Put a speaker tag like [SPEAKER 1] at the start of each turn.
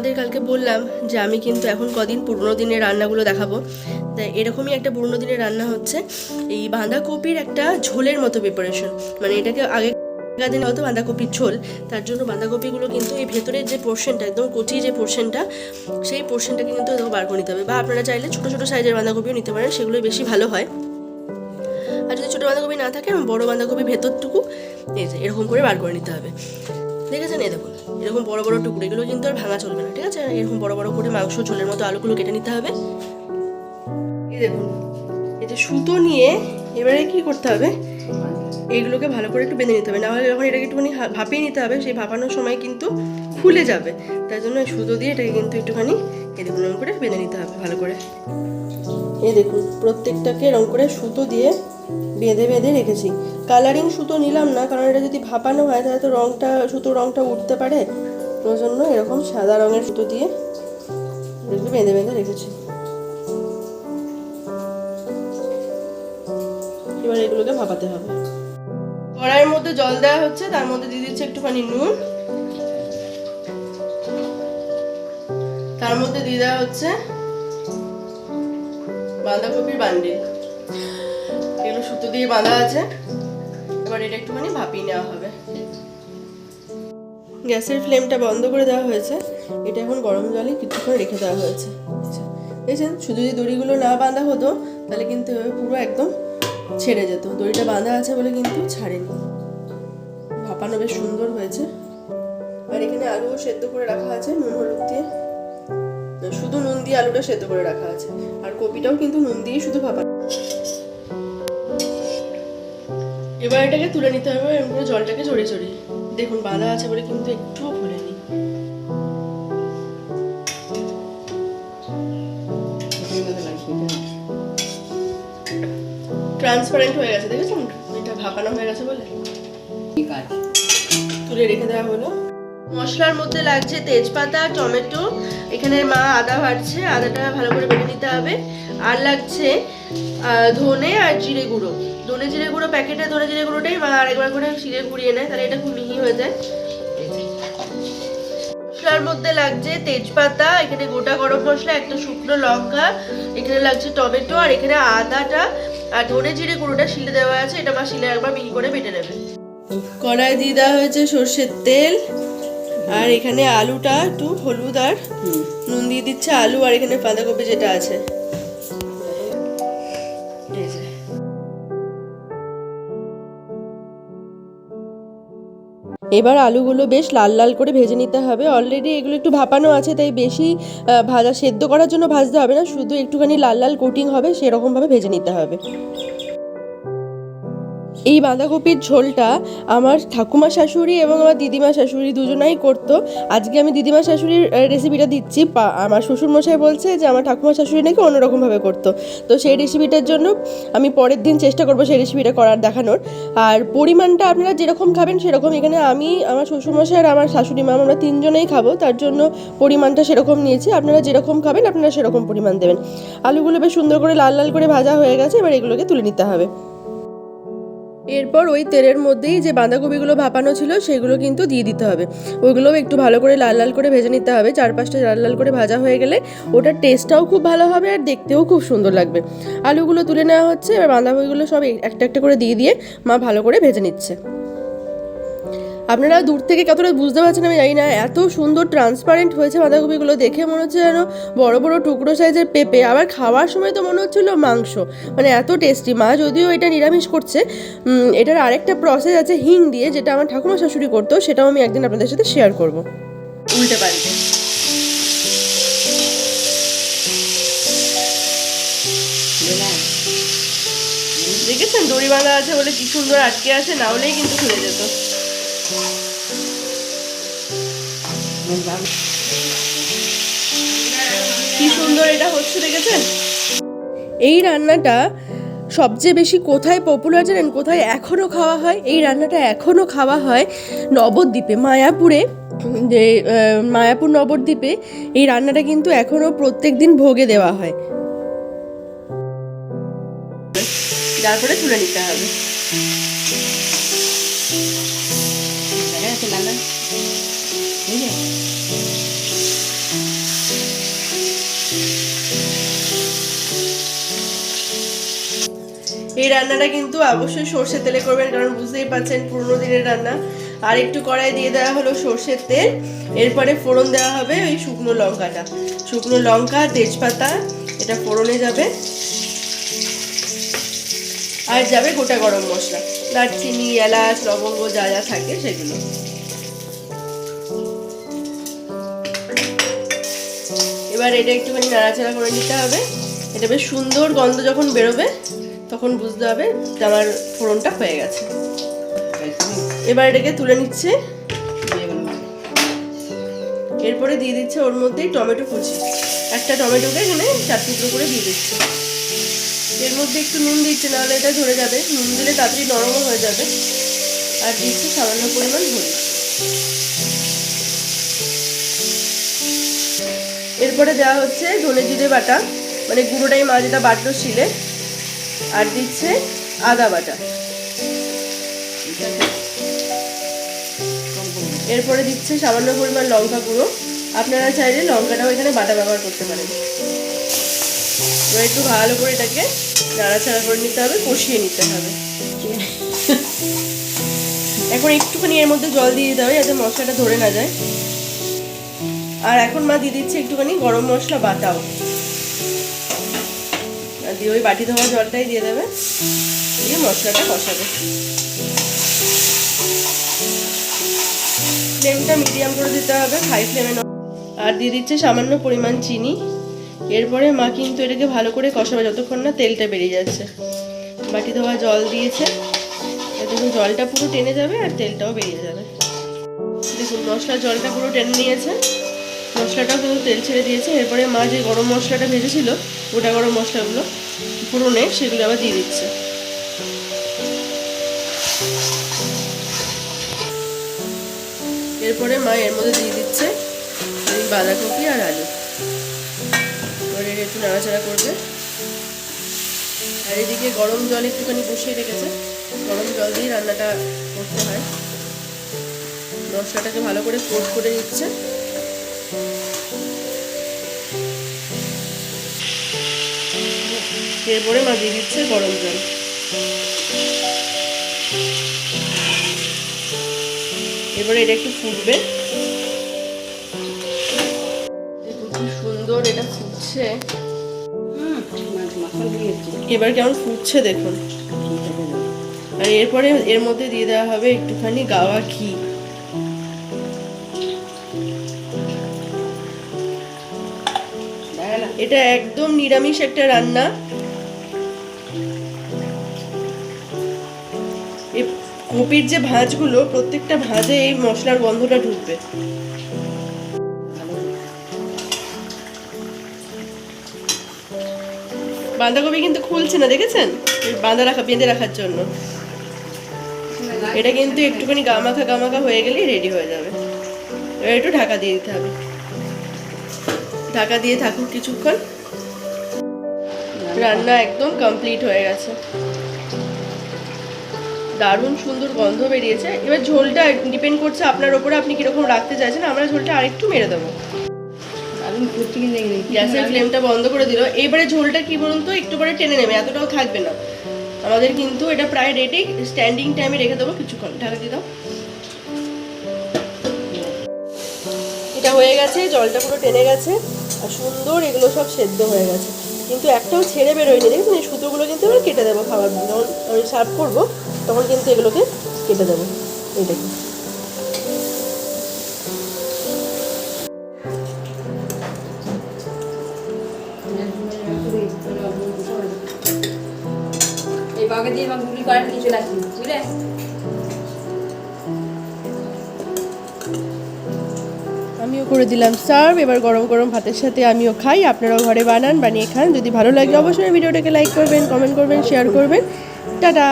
[SPEAKER 1] আপনাদের কালকে বললাম যে আমি কিন্তু এখন কদিন পুরনো দিনের রান্নাগুলো দেখাবো। তাই এরকমই একটা পুরনো দিনের রান্না হচ্ছে এই বাঁধাকপির একটা ঝোলের মতো প্রিপারেশন। মানে এটাকে আগে দিন হয়তো বাঁধাকপির ঝোল, তার জন্য বাঁধাকপিগুলো কিন্তু এই ভেতরের যে পোর্শনটা, একদম কচি যে পোর্শনটা, সেই পোর্শনটাকে কিন্তু বার করে নিতে হবে। বা আপনারা চাইলে ছোটো ছোটো সাইজের বাঁধাকপিও নিতে পারেন, সেগুলোই বেশি ভালো হয়। আর যদি ছোটো বাঁধাকপি না থাকে, বড়ো বাঁধাকপি ভেতরটুকু এই যে এরকম করে বার করে নিতে হবে। দেখেছেন? এই দেখুন, এরকম বড় বড় টুকরো, এগুলো কিন্তু আর ভাঙা চলবে না, ঠিক আছে? এরকম বড় বড় করে মাংস ঝোলের মতো আলুগুলো কেটে নিতে হবে। এই দেখুন, এই যে সুতো নিয়ে এবারে কি করতে হবে, এইগুলোকে ভালো করে একটু বেঁধে নিতে হবে, নাহলে যখন এটাকে একটুখানি ভাপিয়ে নিতে হবে, সেই ভাপানোর সময় কিন্তু খুলে যাবে। তাই জন্য সুতো দিয়ে এটাকে কিন্তু একটুখানি এই দেখুন এরকম করে বেঁধে নিতে হবে ভালো করে। এই দেখুন, প্রত্যেকটাকে এরকম করে সুতো দিয়ে বেঁধে বেঁধে রেখেছি। কালারিং সুতো নিলাম না, কারণ এটা যদি ভাপানো হয় তাহলে তো সুতোর রঙটা উঠতে পারে। ওই জন্য এরকম সাদা রঙের সুতো দিয়ে বেঁধে বেঁধে রেখেছি। এবার এগুলোকে ভাপাতে হবে। কড়াইয়ের মধ্যে জল দেওয়া হচ্ছে, তার মধ্যে দিয়ে দিচ্ছে একটুখানি নুন, তার মধ্যে দিয়ে দেওয়া হচ্ছে বাঁধাকপির বান্ডিল। এগুলো সুতো দিয়ে বাঁধা আছে। এবার এটা একটুখানি ভাপিয়ে নেওয়া হবে। গ্যাসের ফ্লেমটা বন্ধ করে দেওয়া হয়েছে। এটা এখন গরম জলে কিছুক্ষণ রেখে দেওয়া হয়েছে। দেখছেন, শুধু যদি দড়িগুলো না বাঁধা হতো তাহলে কিন্তু পুরো একদম ছেড়ে যেত। দড়িটা বাঁধা আছে বলে কিন্তু ছাড়েনি। ভাপানো বেশ সুন্দর হয়েছে। আর এখানে আলুও সেদ্ধ করে রাখা আছে নুন হলুদ দিয়ে, শুধু নুন দিয়ে আলুটা সেদ্ধ করে রাখা আছে। আর কপিটাও কিন্তু নুন দিয়ে শুধু ভাপা। এবার এটাকে তুলে নিতে হবে এরকম করে জলটাকে চড়িয়ে চড়িয়ে। দেখুন, বাঁধা আছে বলে কিন্তু একটুও খোলেনি। ট্রান্সপারেন্ট হয়ে গেছে, দেখেছেন? এটা ভাপানো হয়ে গেছে বলে তুলে রেখে দেওয়া হলো। মশলার মধ্যে লাগছে তেজপাতা, টমেটো, এখানে মা আদা বাটছে, আদাটা ভালো করে বেটে নিতে হবে। আর লাগছে ধনে আর জিরে গুঁড়ো। ধনে জিরে গুঁড়ো প্যাকেটে ধনে জিরে গুঁড়োটাই মা আরেকবার করে শিলে গুঁড়িয়ে নেয়, তাহলে এটা খুব মিহি হয়ে যায়। মশলার মধ্যে লাগছে তেজপাতা, এখানে গোটা গরম মশলা, একটা শুকনো লঙ্কা, এখানে লাগছে টমেটো, আর এখানে আদাটা আর ধনে জিরে গুঁড়োটা শিলে দেওয়া আছে। এটা মা শিলে একবার মিহি করে বেটে নেবে। কড়াই দিয়ে দেওয়া হয়েছে সর্ষের তেল, আর এখানে আলুটা একটু হলুদ আর নুন দিয়ে দিচ্ছে আলু, আর এখানে বাঁধাকপি যেটা আছে। এবার আলুগুলো বেশ লাল লাল করে ভেজে নিতে হবে। অলরেডি এগুলো একটু ভাপানো আছে, তাই বেশি ভাজা সেদ্ধ করার জন্য ভাজতে হবে না, শুধু একটুখানি লাল লাল কোটিং হবে সেরকমভাবে ভেজে নিতে হবে। এই বাঁধাকপির ঝোলটা আমার ঠাকুমা শাশুড়ি এবং আমার দিদিমা শাশুড়ি দুজনাই করতো। আজকে আমি দিদিমা শাশুড়ির রেসিপিটা দিচ্ছি। আমার শ্বশুরমশাই বলছে যে আমার ঠাকুমা শাশুড়ি নাকি অন্যরকমভাবে করতো, তো সেই রেসিপিটার জন্য আমি পরের দিন চেষ্টা করবো সেই রেসিপিটা দেখানোর। আর পরিমাণটা আপনারা যেরকম খাবেন সেরকম। এখানে আমি, আমার শ্বশুরমশাই আর আমার শাশুড়ি মা, আমরা তিনজনেই খাবো, তার জন্য পরিমাণটা সেরকম নিয়েছি। আপনারা যেরকম খাবেন আপনারা সেরকম পরিমাণ দেবেন। আলুগুলো বেশ সুন্দর করে লাল লাল করে ভাজা হয়ে গেছে, এবার এগুলোকে তুলে নিতে হবে। এরপর ওই তেলের মধ্যেই যে বাঁধাকপিগুলো ভাপানো ছিল সেগুলো কিন্তু দিয়ে দিতে হবে। ওইগুলোও একটু ভালো করে লাল লাল করে ভেজে নিতে হবে। 4-5টা লাল লাল করে ভাজা হয়ে গেলে ওটার টেস্টটাও খুব ভালো হবে আর দেখতেও খুব সুন্দর লাগবে। আলুগুলো তুলে নেওয়া হচ্ছে, এবার বাঁধাকপিগুলো সব একটা একটা করে দিয়ে মা ভালো করে ভেজে নিচ্ছে। আপনারা দূর থেকে কতটা বুঝতে পারছেন আমি জানি না, এত সুন্দর ট্রান্সপারেন্ট হয়েছে বাঁধাকপিগুলো। দেখে মনে হচ্ছে যেন বড় বড় টুকরো সাইজের পেঁপে, আবার খাওয়ার সময় তো মনে হচ্ছিল মাংস, মানে এত টেস্টি। মা যদিও এটা নিরামিষ করছে, এটার আরেকটা প্রসেস আছে হিং দিয়ে, যেটা আমার ঠাকুমা শাশুড়ি করতো, সেটাও আমি একদিন আপনাদের সাথে শেয়ার করব। উল্টে পাল্টে দেখেছেন, দড়ি বাঁধা আছে বলে কি সুন্দর আটকে আছে, না হলেই কিন্তু খুলে যেত। কি সুন্দর এটা হচ্ছে, দেখেছেন? এই রান্নাটা সবচেয়ে বেশি কোথায় পপুলার জানেন? কোথায় এখনও খাওয়া হয়? এই রান্নাটা এখনও খাওয়া হয় নবদ্বীপে, মায়াপুরে। যে মায়াপুর নবদ্বীপে এই রান্নাটা কিন্তু এখনও প্রত্যেক দিন ভোগে দেওয়া হয়। তারপরে তুলে নিতে হবে। এই রান্নাটা কিন্তু অবশ্যই সর্ষের তেলে করবেন, কারণ বুঝতেই পারছেন পুরোনো দিনের রান্না। আর একটু কড়াই দিয়ে দেওয়া হলো সর্ষের তেল, এরপরে ফোড়ন দেওয়া হবে ওই শুকনো লঙ্কাটা, শুকনো লঙ্কা তেজপাতা এটা ফোড়নে যাবে, আর যাবে গোটা গরম মশলা, দারচিনি এলাচ লবঙ্গ যা যা থাকে সেগুলো। এবার এটা একটুখানি নাড়াচাড়া করে নিতে হবে। এটা বেশ সুন্দর গন্ধ যখন বেরোবে তখন বুঝতে হবে যে আমার ফোড়নটা হয়ে গেছে। এবার এটাকে তুলে নিচ্ছে, এরপরে দিয়ে দিচ্ছে ওর মধ্যেই টমেটো কুচি, একটা টমেটোকে এখানে 4 টুকরো করে দিয়ে দিচ্ছে। এর মধ্যে একটু নুন দিচ্ছে, নাহলে এটা ঝরে যাবে, নুন দিলে তাড়াতাড়ি নরমও হয়ে যাবে। আর দিচ্ছে সামান্য পরিমাণ হলুদ। এরপরে দেওয়া হচ্ছে ধনে জিরে বাটা, মানে গুঁড়োটাই মা যেটা বাটলো শিলে, আর দিচ্ছে আদা বাটা। এরপরে দিচ্ছে সামান্য পরিমাণ লঙ্কা গুঁড়ো, আপনারা চাইলে লঙ্কাটাও এখানে বাটা ব্যবহার করতে পারেন। এবার একটু ভালো করে এটাকে নাড়াচাড়া করে নিতে হবে, কষিয়ে নিতে হবে। এখন একটুখানি এর মধ্যে জল দিয়ে দিতে হবে যাতে মশলাটা ধরে না যায়। আর এখন মা দিয়ে দিচ্ছে একটুখানি গরম মশলা বাটাও, আর দিয়ে ওই বাটি ধোয়া জলটাই দিয়ে দেবে, দিয়ে মশলাটা কষাবে। ফ্লেমটা মিডিয়াম করে দিতে হবে, হাই ফ্লেমে নয়। আর দিয়ে দিচ্ছে সামান্য পরিমাণ চিনি। এরপরে মা কিন্তু এটাকে ভালো করে কষাবে যতক্ষণ না তেলটা বেরিয়ে যাচ্ছে। বাটি ধোয়া জল দিয়েছে, দেখুন জলটা পুরো টেনে যাবে আর তেলটাও বেরিয়ে যাবে। দেখুন মশলার জলটা পুরো টেনে নিয়েছে, মশলাটাও কিন্তু তেল ছেড়ে দিয়েছে। এরপরে মা যে গরম মশলাটা ভেজেছিল, গোটা গরম মশলাগুলো পুরোনে, সেগুলো আবার দিয়ে দিচ্ছে। এরপরে মা এর মধ্যে দিয়ে দিচ্ছে এই বাঁধাকপি আর আলু। এবার এটা একটু নাড়াচাড়া করবে। আর এদিকে গরম জল একটুখানি বসিয়ে রেখেছে, গরম জল দিয়ে রান্নাটা করতে হয়। মশলাটাকে ভালো করে কোট করে নিচ্ছে। এরপরে মা দিয়ে দিচ্ছে গরম জল। এবারে এটা একটু ফুটবে, দেখুন কি সুন্দর এটা ফুটছে। এবার কেমন ফুটছে দেখুন। আর এরপরে এর মধ্যে দিয়ে দেওয়া হবে একটুখানি গাওয়া ঘি। এটা একদম নিরামিষ একটা রান্না। এই কপির যে ভাঁজগুলো, প্রত্যেকটা ভাঁজে এই মশলার গন্ধটা ঢুকবে। বাঁধাকপি কিন্তু খুলছে না, দেখেছেন? বেঁধে রাখার জন্য। এটা কিন্তু একটুখানি গামাখা হয়ে গেলেই রেডি হয়ে যাবে। এবার একটু ঢাকা দিয়ে দিতে হবে, ঢাকা দিয়ে থাকুক কিছুক্ষণ। রান্না একদম কমপ্লিট হয়ে গেছে, দারুণ সুন্দর গন্ধ বেরিয়েছে। এবার ঝোলটা ডিপেন্ড করছে আপনার ওপরে, আপনি কিরকম রাখতে চাইছেন। আমরা ঝোলটা আরেকটু মেরে দেবো। গ্যাসের ফ্লেমটা বন্ধ করে দিল। এবারে ঝোলটা কি বলুন তো, একটু পরে টেনে নেবে, এতটাও থাকবে না আমাদের। কিন্তু এটা প্রায় রেডি, স্ট্যান্ডিং টাইমে রেখে দেবো কিছুক্ষণ। ঢাকা দিয়ে দাও। এটা হয়ে গেছে, জলটা পুরো টেনে গেছে আর সুন্দর এগুলো সব সেদ্ধ হয়ে গেছে, কিন্তু একটাও ছেড়ে বেরোয়নি। দেখুন এই সুতোগুলো কিন্তু এবার কেটে দেবো, খাবার যখন আমি সার্ভ করবো তখন কিন্তু এগুলোকে কেটে দেবো। এইটাকে আমিও করে দিলাম সার্ভ। এবার গরম গরম ভাতের সাথে আমিও খাই। আপনারাও ঘরে বানিয়ে খান। যদি ভালো লাগে অবশ্যই ভিডিওটাকে লাইক করবেন, কমেন্ট করবেন, শেয়ার করবেন। টাটা।